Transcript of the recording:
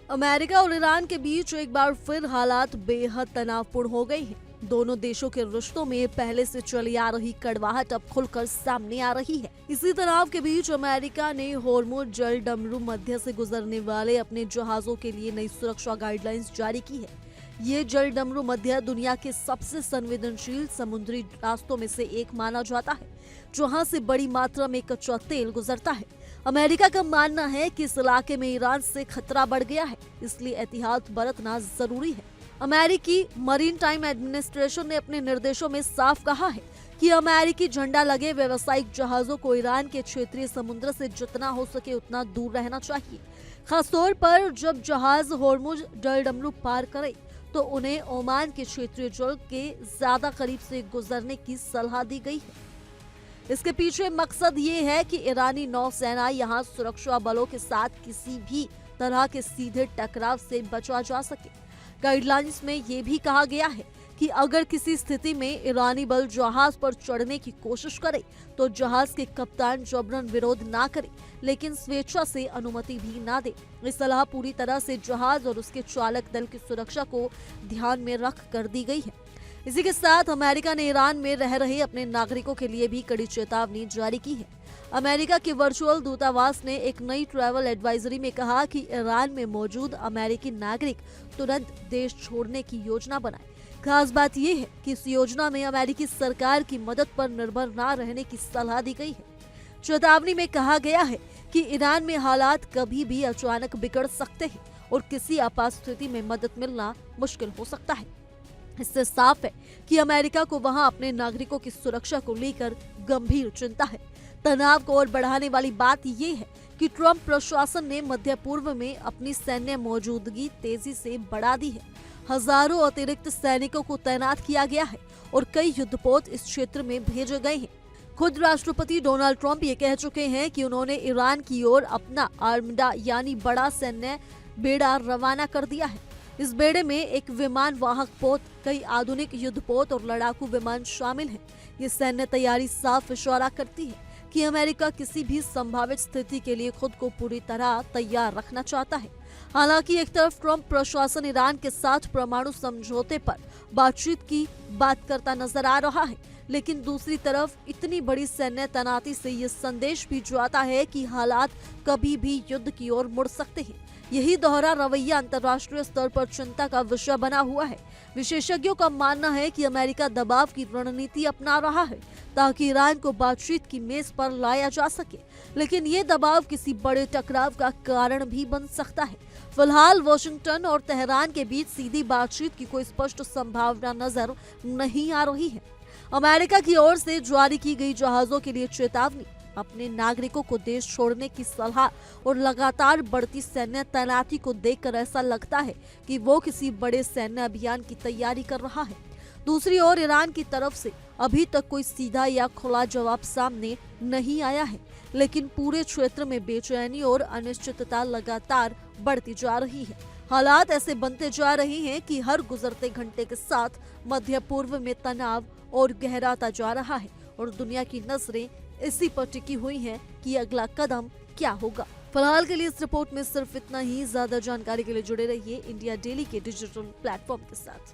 America और Iran के बीच एक बार फिर हालात बेहद तनावपूर्ण हो गए हैं। दोनों देशों के रिश्तों में पहले से चली आ रही कड़वाहट अब खुलकर सामने आ रही है। इसी तनाव के बीच अमेरिका ने होर्मुज जल डमरू मध्य से गुजरने वाले अपने जहाजों के लिए नई सुरक्षा गाइडलाइंस जारी की है। ये जल डमरू मध्य दुनिया के सबसे संवेदनशील समुद्री रास्तों में से एक माना जाता है, जहां से बड़ी मात्रा में कच्चा तेल गुजरता है। अमेरिका का मानना है कि इस इलाके में ईरान से खतरा बढ़ गया है, इसलिए एहतियात बरतना जरूरी है। अमेरिकी मरीन टाइम एडमिनिस्ट्रेशन ने अपने निर्देशों में साफ कहा है कि अमेरिकी झंडा लगे व्यावसायिक जहाजों को ईरान के क्षेत्रीय समुद्र से जितना हो सके उतना दूर रहना चाहिए। खासतौर पर जब जहाज होर्मुज जल डमरू पार करे तो उन्हें ओमान के क्षेत्रीय जल के ज्यादा करीब से गुजरने की सलाह दी गई है। इसके पीछे मकसद ये है कि ईरानी नौसेना यहां सुरक्षा बलों के साथ किसी भी तरह के सीधे टकराव से बचा जा सके। गाइडलाइंस में ये भी कहा गया है कि अगर किसी स्थिति में ईरानी बल जहाज पर चढ़ने की कोशिश करे तो जहाज के कप्तान जबरन विरोध ना करे, लेकिन स्वेच्छा से अनुमति भी ना दे। ये सलाह पूरी तरह से जहाज और उसके चालक दल की सुरक्षा को ध्यान में रख कर दी गई है। इसी के साथ अमेरिका ने ईरान में रह रहे अपने नागरिकों के लिए भी कड़ी चेतावनी जारी की है। अमेरिका के वर्चुअल दूतावास ने एक नई ट्रैवल एडवाइजरी में कहा कि ईरान में मौजूद अमेरिकी नागरिक तुरंत देश छोड़ने की योजना बनाए। खास बात यह है कि इस योजना में अमेरिकी सरकार की मदद पर निर्भर न रहने की सलाह दी गई है। चेतावनी में कहा गया है कि ईरान में हालात कभी भी अचानक बिगड़ सकते हैं और किसी आपात स्थिति में मदद मिलना मुश्किल हो सकता है। इससे साफ है कि अमेरिका को वहां अपने नागरिकों की सुरक्षा को लेकर गंभीर चिंता है। तनाव को और बढ़ाने वाली बात यह है कि ट्रंप प्रशासन ने मध्य पूर्व में अपनी सैन्य मौजूदगी तेजी से बढ़ा दी है। हजारों अतिरिक्त सैनिकों को तैनात किया गया है और कई युद्धपोत इस क्षेत्र में भेजे गए हैं। खुद राष्ट्रपति डोनाल्ड ट्रंप ये कह चुके हैं कि उन्होंने ईरान की ओर अपना आर्मडा यानी बड़ा सैन्य बेड़ा रवाना कर दिया है। इस बेड़े में एक विमान वाहक पोत, कई आधुनिक युद्धपोत और लड़ाकू विमान शामिल हैं। ये सैन्य तैयारी साफ इशारा करती है कि अमेरिका किसी भी संभावित स्थिति के लिए खुद को पूरी तरह तैयार रखना चाहता है। हालांकि एक तरफ ट्रंप प्रशासन ईरान के साथ परमाणु समझौते पर बातचीत की बात करता नजर आ रहा है, लेकिन दूसरी तरफ इतनी बड़ी सैन्य तैनाती से ये संदेश भी जाता है कि हालात कभी भी युद्ध की ओर मुड़ सकते हैं। यही दोहरा रवैया अंतर्राष्ट्रीय स्तर पर चिंता का विषय बना हुआ है। विशेषज्ञों का मानना है कि अमेरिका दबाव की रणनीति अपना रहा है ताकि ईरान को बातचीत की मेज पर लाया जा सके, लेकिन ये दबाव किसी बड़े टकराव का कारण भी बन सकता है। फिलहाल वॉशिंगटन और तेहरान के बीच सीधी बातचीत की कोई स्पष्ट संभावना नजर नहीं आ रही है। अमेरिका की ओर से जारी की गई जहाजों के लिए चेतावनी, अपने नागरिकों को देश छोड़ने की सलाह और लगातार बढ़ती सैन्य तैनाती को देखकर ऐसा लगता है कि वो किसी बड़े सैन्य अभियान की तैयारी कर रहा है। दूसरी ओर ईरान की तरफ से अभी तक कोई सीधा या खुला जवाब सामने नहीं आया है, लेकिन पूरे क्षेत्र में बेचैनी और अनिश्चितता लगातार बढ़ती जा रही है। हालात ऐसे बनते जा रहे हैं कि हर गुजरते घंटे के साथ मध्य पूर्व में तनाव और गहराता जा रहा है और दुनिया की नजरें इसी पर टिकी हुई हैं कि अगला कदम क्या होगा। फिलहाल के लिए इस रिपोर्ट में सिर्फ इतना ही। ज्यादा जानकारी के लिए जुड़े रहिए इंडिया डेली के डिजिटल प्लेटफॉर्म के साथ।